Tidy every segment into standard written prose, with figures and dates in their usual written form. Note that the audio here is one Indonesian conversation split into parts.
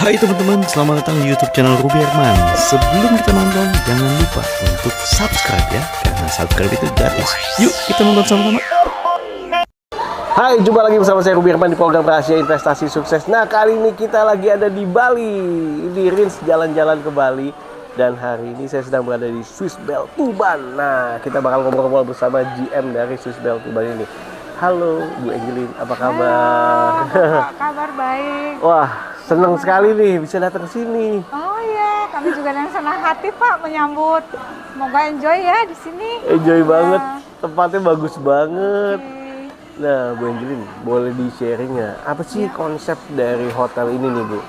Hai teman-teman, selamat datang di YouTube channel Ruby Herman. Sebelum kita nonton, jangan lupa untuk subscribe ya, karena subscribe itu gratis. Yuk, kita nonton sama-sama. Hai, jumpa lagi bersama saya Ruby Herman di program Rahasia Investasi Sukses. Nah, kali ini kita lagi ada di Bali, di Rins jalan-jalan ke Bali. Dan hari ini saya sedang berada di Swiss Bell Tuban. Nah, kita bakal ngobrol-ngobrol bersama GM dari Swiss Bell Tuban ini. Halo, Bu Angelin, apa kabar? Halo, kabar baik. Wah, senang sekali nih bisa datang ke sini. Oh iya, kami juga dengan senang hati Pak menyambut. Semoga enjoy ya di sini. Enjoy banget, Ya. tempatnya bagus banget. Oke. Nah, Bu Angelin, boleh di-sharing nggak? Apa sih konsep dari hotel ini nih, Bu?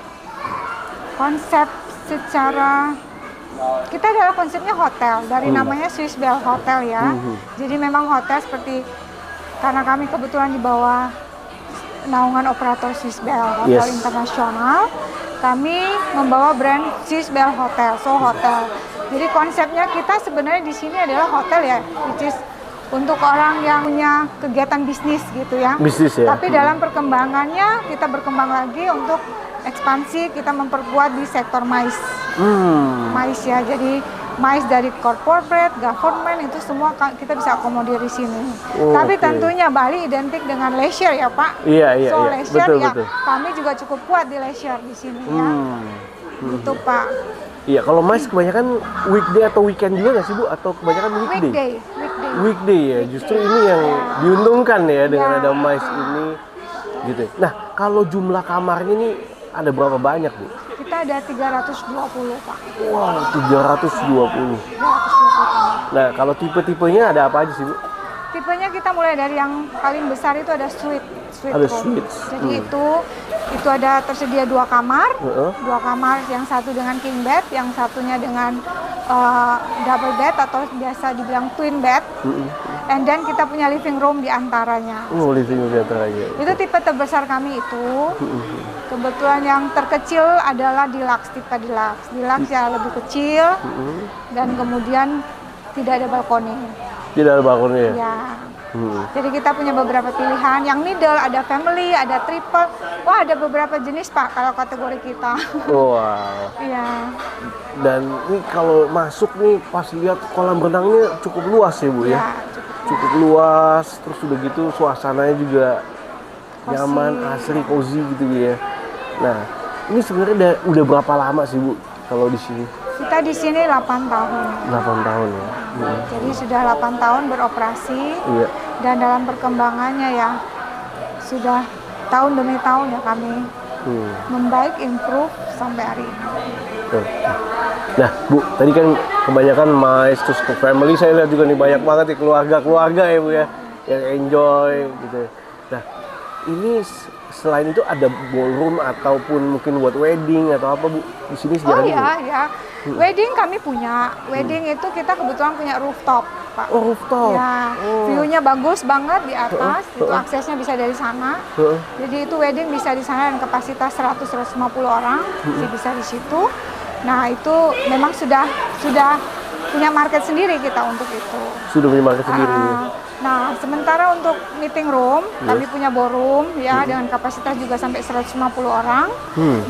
Konsep secara kita adalah konsepnya hotel dari namanya Swiss Bell Hotel ya. Jadi memang hotel seperti karena kami kebetulan di bawah naungan operator Swiss Bell Hotel Yes. Internasional, kami membawa brand Swiss Bell Hotel, so hotel. Jadi konsepnya kita sebenarnya di sini adalah hotel ya, which is untuk orang yang punya kegiatan bisnis gitu ya. Bisnis ya? Tapi dalam perkembangannya kita berkembang lagi untuk ekspansi, kita memperkuat di sektor mais. Mais ya, jadi mais dari corporate, government itu semua kita bisa akomodir di sini. Oh, Tapi oke. tentunya Bali identik dengan leisure ya Pak. Iya, iya, So iya. leisure Betul, ya, betul. kami juga cukup kuat di leisure di sini ya. Gitu Pak. Iya, kalau mais kebanyakan weekday atau weekend juga nggak sih, Bu? Atau kebanyakan weekday? Weekday. Weekday ya, justru ini yang diuntungkan ya dengan Ya. ada mais ini. Gitu. Nah, kalau jumlah kamarnya ini ada berapa banyak, Bu? Kita ada 320 Pak. Wow, 320. 320. Nah, kalau tipe-tipenya ada apa aja sih, Bu? Tipenya kita mulai dari yang paling besar itu ada suite Ada room. suites. Jadi itu ada tersedia 2 kamar, Heeh. 2 kamar, yang satu dengan king bed, yang satunya dengan double bed atau biasa dibilang twin bed. And then kita punya living room di antaranya. Oh, living room aja. Itu tipe terbesar kami itu. Kebetulan yang terkecil adalah deluxe, tipe deluxe. Deluxe ya lebih kecil dan kemudian tidak ada balkoni. Tidak ada balkonnya ya? Ya. Jadi kita punya beberapa pilihan. Yang middle ada family, ada triple. Wah, ada beberapa jenis Pak kalau kategori kita. Wow. Iya. Dan ini kalau masuk nih pas lihat kolam renangnya cukup luas ya, Bu ya? Ya, Cukup luas, terus udah gitu suasananya juga Cozy. nyaman, asri, cozy gitu ya. Nah, ini sebenarnya udah berapa lama sih, Bu, kalau di sini? kita di sini 8 tahun. 8 tahun ya. Jadi sudah 8 tahun beroperasi Iya. dan dalam perkembangannya ya sudah tahun demi tahun ya kami membaik, improve sampai hari ini. Tuh. Nah, Bu, tadi kan kebanyakan mais terus ke family, saya lihat juga nih banyak banget nih keluarga-keluarga ya, Bu ya, yang enjoy gitu. Nah, ini selain itu ada ballroom ataupun mungkin buat wedding atau apa, Bu? Di sini Oh sejarahnya. ya, ya. Wedding kami punya. Wedding itu kita kebetulan punya rooftop, Pak. Oh, rooftop. Ya, view-nya bagus banget di atas. Itu aksesnya bisa dari sana. Jadi itu wedding bisa di sana dan kapasitas 100-150 orang bisa di situ. Nah, itu memang sudah punya market sendiri kita untuk itu. Sudah punya market sendiri. Nah, sementara untuk meeting room, kami punya ballroom ya dengan kapasitas juga sampai 150 orang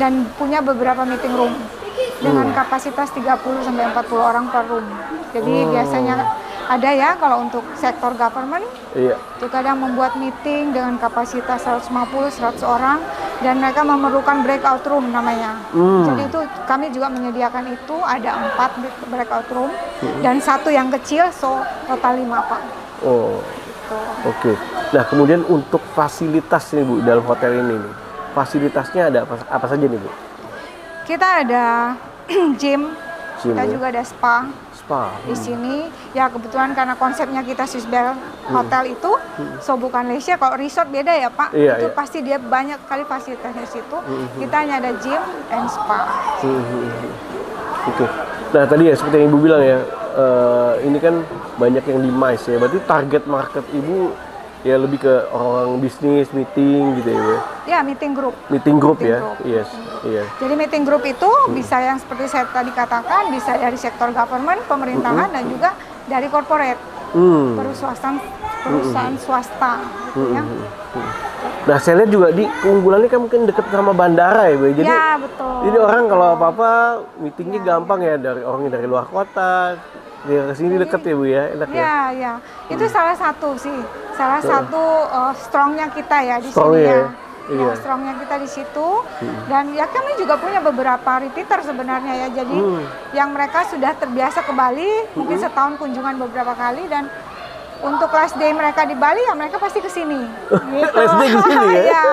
dan punya beberapa meeting room dengan kapasitas 30 sampai 40 orang per room. Jadi biasanya ada ya kalau untuk sektor government Iya. itu kadang membuat meeting dengan kapasitas 150-100 orang dan mereka memerlukan breakout room namanya. Jadi itu kami juga menyediakan itu, ada 4 breakout room dan 1 yang kecil, so total 5 Pak. Oh. Oke. Nah, kemudian untuk fasilitas nih, Bu, dalam hotel ini nih. Fasilitasnya ada apa saja nih, Bu? Kita ada gym, kita ya? juga ada spa Spa. di sini. Ya kebetulan karena konsepnya kita Swiss Bell Hotel itu, so bukan leisure. Kalau resort beda ya Pak. Iya, Itu iya. pasti dia banyak kali fasilitasnya di situ. Kita hanya ada gym and spa. Oke. Nah, tadi ya seperti yang Ibu bilang ya, ini kan banyak yang di mais ya. Berarti target market Ibu ya lebih ke orang bisnis, meeting gitu ya, Bu? Ya, meeting group. Meeting group Meeting ya. group. Yes. Iya. Jadi meeting group itu bisa yang seperti saya tadi katakan, bisa dari sektor government, pemerintahan, dan juga dari corporate, perusahaan swasta gitu ya. Nah, saya lihat juga di keunggulannya kan mungkin dekat sama bandara ya, Bu. Jadi Ya, betul. Jadi orang kalau apa-apa meetingnya gampang ya, dari orang dari luar kota, dia kesini deket ya Bu ya, enak ya? Iya, iya. Itu salah satu sih, salah satu strongnya kita ya di Strongnya sini ya. ya? Iya. Ya, strongnya kita di situ. Dan ya kami juga punya beberapa repeater sebenarnya ya. Jadi yang mereka sudah terbiasa ke Bali, mungkin setahun kunjungan beberapa kali, dan untuk last day mereka di Bali ya mereka pasti ke sini. Gitu. Last day ke sini ya? Iya.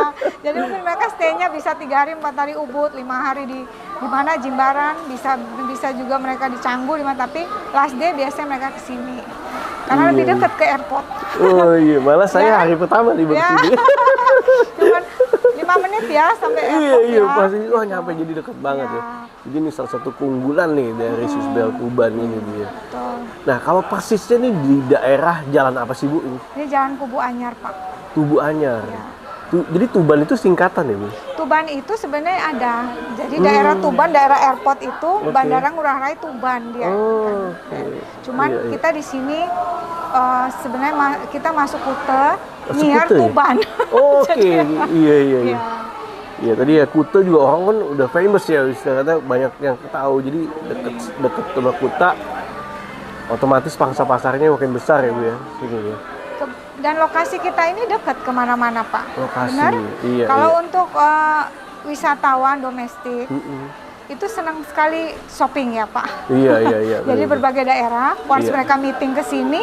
Jadi mungkin mereka stay-nya bisa 3 hari, 4 hari Ubud, 5 hari di mana Jimbaran, bisa juga mereka di Canggu, tapi last day biasanya mereka ke sini. Karena lebih dekat ke airport. Oh iya, malah saya hari pertama di Ya. sini. Cuman 5 menit ya sampai Iya, airport iya, ya. pasti. Wah, nyampe jadi deket banget ya. Jadi ini salah satu keunggulan nih dari Swisbel Tuban ini dia. Betul. Nah, kalau persisnya nih di daerah jalan apa sih Bu? Ini Jalan Kubu Anyar, Pak. Tubuh Anyar. Ya. Jadi Tuban itu singkatan ya Bu? Tuban itu sebenarnya ada. Jadi daerah Tuban, daerah airport itu Bandara Ngurah Rai Tuban dia. Oh, Kan. oke. Cuman Iya, iya. kita di sini sebenarnya kita masuk Kute, Masuk near Kute ya? Tuban. Oh, oke, Jadi, iya, iya, iya. ya. Iya, tadi ya Kuta juga orang kan udah famous ya, istilahnya banyak yang tahu. Jadi deket sama Kuta, otomatis pangsa pasarnya makin besar ya Bu ya, sini ya. Dan lokasi kita ini dekat kemana-mana Pak. Lokasi, Benar? iya, Kalau iya. untuk wisatawan domestik, itu senang sekali shopping ya Pak. Iya, iya, iya. Jadi benar. berbagai daerah, once Iya. mereka meeting ke sini,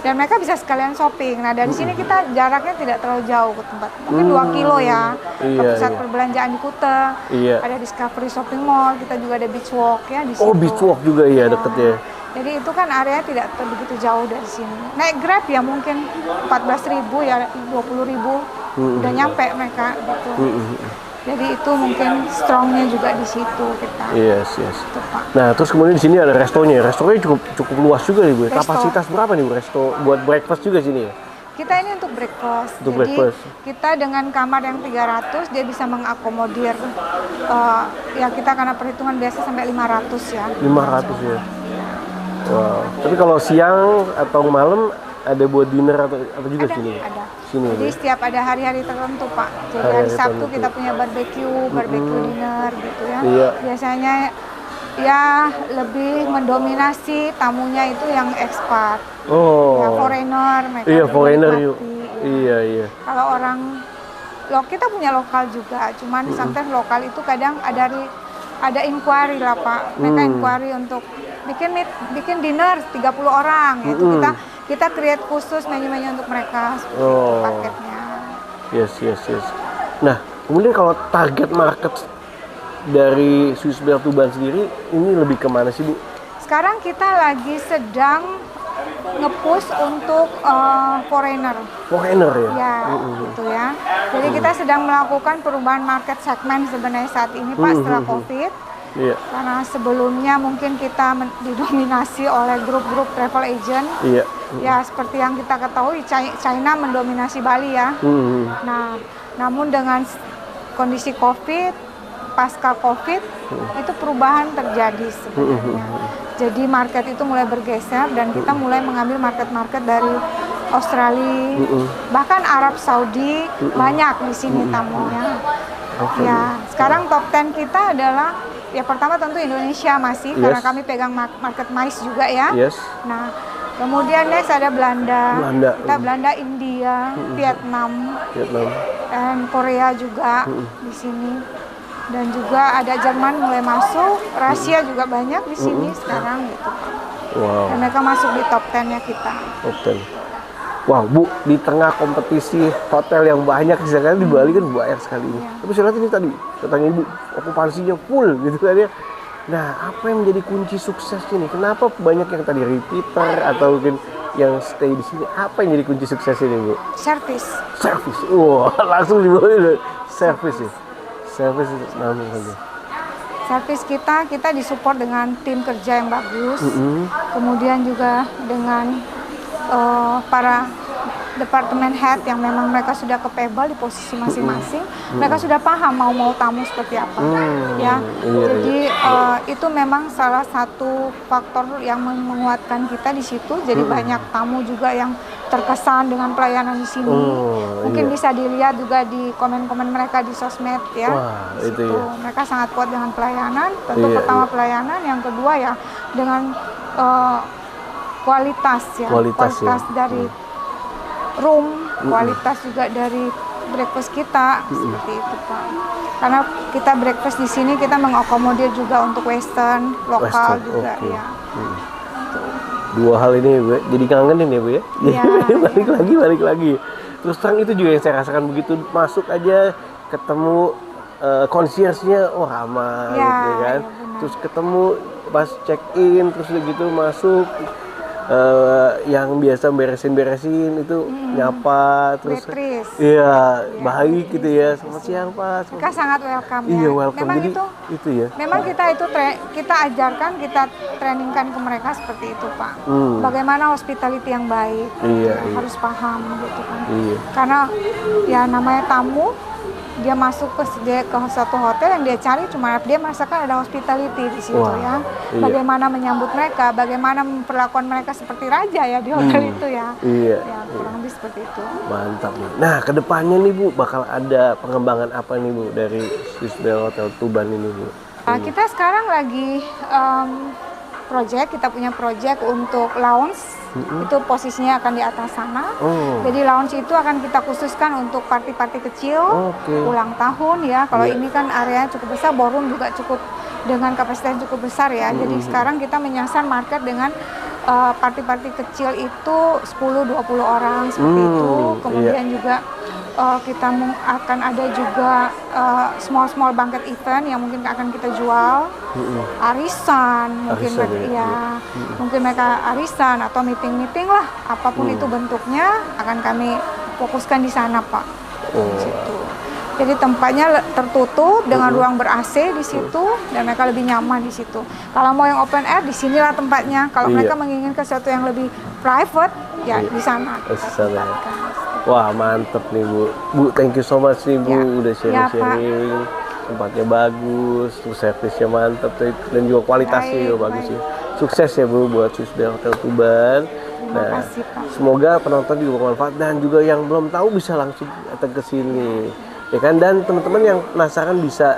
dan mereka bisa sekalian shopping. Nah dari sini kita jaraknya tidak terlalu jauh ke tempat, mungkin 2 kilo ya, ke Iya, pusat iya. perbelanjaan di Kuta. Iya. Ada Discovery Shopping Mall, kita juga ada Beach Walk ya di situ. Oh, beach walk juga ya, deket ya. Jadi itu kan area tidak begitu jauh dari sini. Naik Grab ya mungkin 14.000 ya 20.000 udah nyampe mereka gitu. Jadi itu mungkin strongnya juga di situ kita. Yes, yes. Itu, Pak. Nah, terus kemudian di sini ada restonya. Restonya cukup luas juga nih Bu. Resto. Kapasitas berapa nih Bu resto buat breakfast juga sini ya? Kita ini untuk breakfast. Untuk Jadi breakfast. kita dengan kamar yang 300 dia bisa mengakomodir ya kita karena perhitungan biasa sampai 500 ya. 500 ya. Wow. Tapi kalau siang atau malam ada buat dinner atau apa juga sini? Ada. Sini. Jadi ya? setiap ada hari-hari tertentu Pak. Jadi Hari-hari hari Sabtu tertentu. kita punya barbecue dinner gitu ya. Iya. Biasanya ya lebih mendominasi tamunya itu yang expat. Oh. Ya foreigner mereka. Iya, lebih foreigner yuk. menikmati. Iya, iya. Kalau orang kita punya lokal juga, cuman sometimes lokal itu kadang ada inquiry lah Pak. Mereka inquiry untuk bikin dinner 30 orang itu kita create khusus menu-menu untuk mereka seperti itu paketnya. Yes, yes, yes. Nah, kemudian kalau target market dari Swisbel Tuban sendiri ini lebih kemana sih Bu? Sekarang kita lagi sedang nge-push untuk foreigner. Foreigner ya? Ya, gitu ya. Jadi kita sedang melakukan perubahan market segmen sebenarnya saat ini Pak setelah COVID. Iya. Karena sebelumnya mungkin kita didominasi oleh grup-grup travel agent. Iya. Ya, seperti yang kita ketahui China mendominasi Bali ya. Nah, namun dengan kondisi COVID, pasca COVID, itu perubahan terjadi sebenarnya. Jadi market itu mulai bergeser dan kita mulai mengambil market-market dari Australia, bahkan Arab Saudi banyak di sini tamunya. Ya, sekarang top 10 kita adalah ya pertama tentu Indonesia masih karena kami pegang market MICE juga ya. Yes. Nah, kemudian next ada Belanda. Belanda. Kita Belanda, India, Vietnam, dan Korea juga di sini. Dan juga ada Jerman mulai masuk, Rusia juga banyak di sini sekarang gitu. Wow. Dan mereka masuk di top 10-nya kita. Top 10. Wow, Bu, di tengah kompetisi hotel yang banyak, misalkan di Bali kan banyak sekali ini. Tapi saya lihat ini tadi, saya tanya Ibu, okupansinya full gitu kan ya. Nah, apa yang menjadi kunci sukses ini? Kenapa banyak yang tadi repeater atau mungkin yang stay di sini? Apa yang jadi kunci sukses ini, Bu? Service. Service. Wah, langsung di bawah service ya. Service namun saja. Service kita disupport dengan tim kerja yang bagus. Kemudian juga dengan para departemen head yang memang mereka sudah capable di posisi masing-masing, mereka sudah paham mau tamu seperti apa, ya. Jadi itu memang salah satu faktor yang menguatkan kita di situ. Jadi banyak tamu juga yang terkesan dengan pelayanan di sini. Mungkin bisa dilihat juga di komen-komen mereka di sosmed, ya. Wah, itu ya. Mereka sangat kuat dengan pelayanan. Tentu pertama pelayanan, yang kedua ya dengan kualitas ya. Kualitas dari room, kualitas juga dari breakfast kita, seperti itu Pak. Karena kita breakfast di sini kita mengakomodir juga untuk western, lokal juga ya. Dua hal ini Bu, jadi kangenin ya Bu ya. Iya, balik lagi. Terus terang itu juga yang saya rasakan, begitu masuk aja ketemu concierge-nya, oh ramah gitu kan. Terus ketemu pas check in, terus udah gitu masuk. Yang biasa beresin itu nyapa, terus iya baik gitu ya, selamat siang Pak. Mereka sangat welcome ya. Iya, welcome. Memang Jadi itu ya. Memang kita ajarkan, kita trainingkan ke mereka seperti itu Pak. Bagaimana hospitality yang baik. Harus paham gitu kan. Karena ya namanya tamu, dia masuk ke satu hotel yang dia cari cuma dia merasakan ada hospitality di situ. Ya. Bagaimana menyambut mereka, bagaimana memperlakukan mereka seperti raja ya di hotel itu ya. Ya, kurang lebih seperti itu. Mantap nih. Nah, kedepannya nih Bu, bakal ada pengembangan apa nih Bu dari Swiss Bell Hotel Tuban ini Bu? Kita sekarang lagi kita punya project untuk lounge. Itu posisinya akan di atas sana. Jadi lounge itu akan kita khususkan untuk party-party kecil, ulang tahun ya. Kalau ini kan areanya cukup besar, ballroom juga cukup dengan kapasitas yang cukup besar ya. Jadi sekarang kita menyasar market dengan party-party kecil itu 10-20 orang seperti itu. Kemudian juga kita akan ada juga small banquet event yang mungkin akan kita jual, arisan mungkin mungkin mereka arisan atau meeting lah, apapun itu bentuknya akan kami fokuskan di sana Pak. Situ. Jadi tempatnya tertutup dengan ruang ber-AC di situ dan mereka lebih nyaman di situ. Kalau mau yang open air, di sinilah tempatnya. Kalau mereka menginginkan sesuatu yang lebih private, ya di sana. Wah, mantep nih Bu. Bu, thank you so much nih Bu, udah sharing-sharing. Tempatnya bagus, terus servisnya mantep dan juga kualitasnya juga bagus ya. Sukses ya Bu buat Swiss Bell Hotel Tuban. Nah, semoga penonton juga bermanfaat dan juga yang belum tahu bisa langsung datang ke sini. Ya kan, dan teman-teman yang penasaran bisa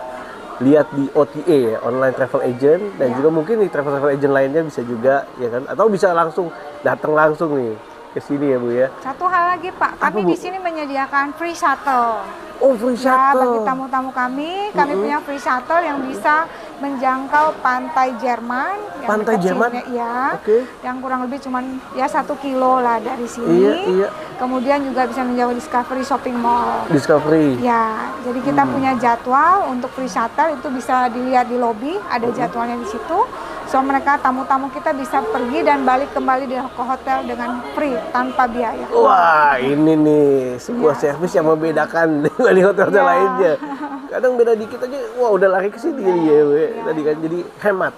lihat di OTA ya, online travel agent, dan juga mungkin di travel agent lainnya bisa juga ya kan, atau bisa langsung datang langsung nih ke sini ya Bu ya. Satu hal lagi Pak, kami di sini menyediakan free shuttle. Oh, free shuttle. Ya, bagi tamu-tamu kami punya free shuttle yang bisa menjangkau pantai Jerman. Pantai Jerman? Iya. Yang kurang lebih cuman ya 1 kilo lah dari sini. Kemudian juga bisa menjauh Discovery Shopping Mall. Discovery. Ya, jadi kita punya jadwal untuk free shuttle, itu bisa dilihat di lobby, ada jadwalnya di situ. So mereka tamu-tamu kita bisa pergi dan balik kembali ke hotel dengan free tanpa biaya. Wah, ini nih sebuah servis yang membedakan dari hotel-hotel lainnya. Kadang beda dikit aja, wah udah lari ke sini ya, tadi kan jadi hemat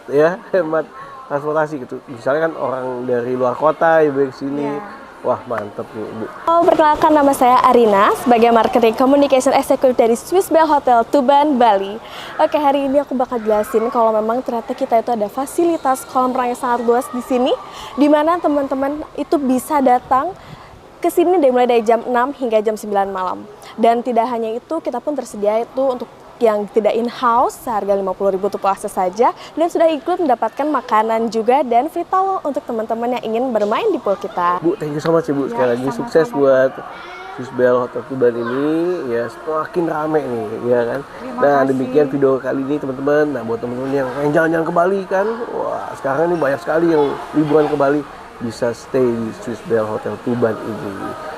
transportasi gitu. Misalnya kan orang dari luar kota ya ke sini. Wah, mantep nih Bu. Perkenalkan, nama saya Arina sebagai Marketing Communication Executive dari Swiss Bell Hotel Tuban, Bali. Oke, hari ini aku bakal jelasin kalau memang ternyata kita itu ada fasilitas kolam renang yang sangat luas di sini, di mana teman-teman itu bisa datang ke sini mulai dari jam 6 hingga jam 9 malam. Dan tidak hanya itu, kita pun tersedia itu untuk yang tidak in-house seharga 50.000 untuk puasa saja, dan sudah include mendapatkan makanan juga dan free towel untuk teman-teman yang ingin bermain di pool kita. Bu, thank you so much ya Bu, sekali lagi sukses buat Swiss Bell Hotel Tuban ini ya, semakin rame nih ya kan. Nah, demikian video kali ini teman-teman. Nah, buat teman-teman yang pengen jalan-jalan ke Bali kan, wah sekarang ini banyak sekali yang liburan ke Bali, bisa stay di Swiss Bell Hotel Tuban ini.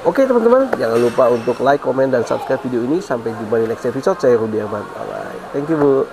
Oke teman-teman, jangan lupa untuk like, komen, dan subscribe video ini. Sampai jumpa di next episode. Saya Ruby Arman. Bye-bye. Thank you Bu.